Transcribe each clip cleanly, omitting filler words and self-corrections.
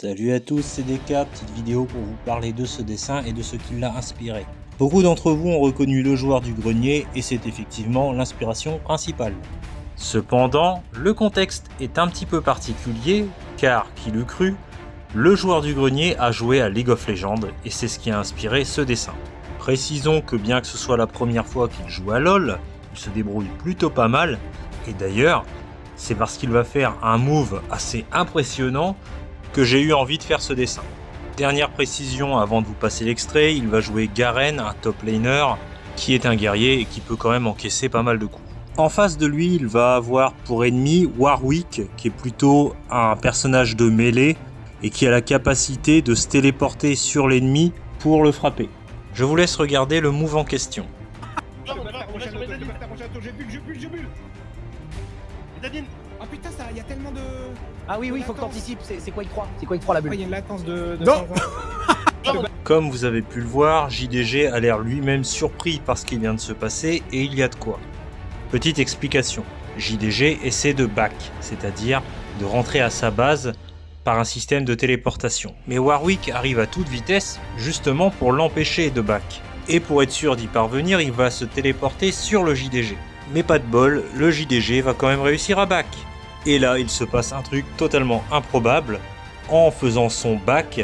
Salut à tous, c'est DK, petite vidéo pour vous parler de ce dessin et de ce qui l'a inspiré. Beaucoup d'entre vous ont reconnu le joueur du grenier et c'est effectivement l'inspiration principale. Cependant, le contexte est un petit peu particulier car, qui l'eût cru, le joueur du grenier a joué à League of Legends et c'est ce qui a inspiré ce dessin. Précisons que bien que ce soit la première fois qu'il joue à LoL, il se débrouille plutôt pas mal et d'ailleurs, c'est parce qu'il va faire un move assez impressionnant que j'ai eu envie de faire ce dessin. Dernière précision avant de vous passer l'extrait, il va jouer Garen, un top laner, qui est un guerrier et qui peut quand même encaisser pas mal de coups. En face de lui, il va avoir pour ennemi Warwick, qui est plutôt un personnage de mêlée et qui a la capacité de se téléporter sur l'ennemi pour le frapper. Je vous laisse regarder le move en question. Ah putain, ça, il y a tellement de... Ah oui, il faut que t'anticipes, c'est quoi il croit? C'est quoi il croit la Il bulle? y a une latence de... Non. Comme vous avez pu le voir, JDG a l'air lui-même surpris par ce qui vient de se passer et il y a de quoi. Petite explication, JDG essaie de back, c'est-à-dire de rentrer à sa base par un système de téléportation. Mais Warwick arrive à toute vitesse justement pour l'empêcher de back. Et pour être sûr d'y parvenir, il va se téléporter sur le JDG. Mais pas de bol, le JDG va quand même réussir à back. Et là, il se passe un truc totalement improbable. En faisant son back,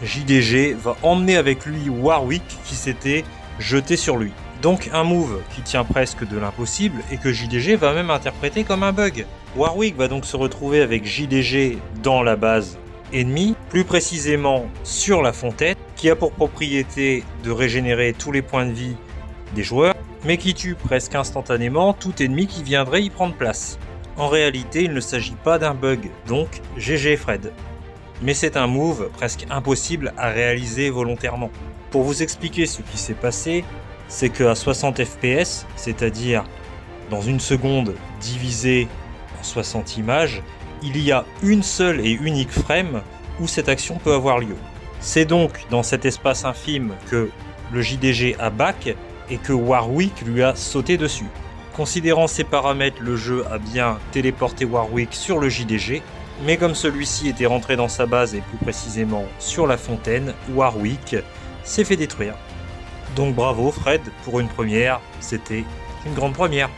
JDG va emmener avec lui Warwick qui s'était jeté sur lui. Donc un move qui tient presque de l'impossible et que JDG va même interpréter comme un bug. Warwick va donc se retrouver avec JDG dans la base ennemie, plus précisément sur la fontaine, qui a pour propriété de régénérer tous les points de vie des joueurs, mais qui tue presque instantanément tout ennemi qui viendrait y prendre place. En réalité, il ne s'agit pas d'un bug, donc GG Fred. Mais c'est un move presque impossible à réaliser volontairement. Pour vous expliquer ce qui s'est passé, c'est qu'à 60 fps, c'est-à-dire dans une seconde divisée en 60 images, il y a une seule et unique frame où cette action peut avoir lieu. C'est donc dans cet espace infime que le JDG a back et que Warwick lui a sauté dessus. Considérant ces paramètres, le jeu a bien téléporté Warwick sur le JDG, mais comme celui-ci était rentré dans sa base et plus précisément sur la fontaine, Warwick s'est fait détruire. Donc bravo Fred, pour une première, c'était une grande première.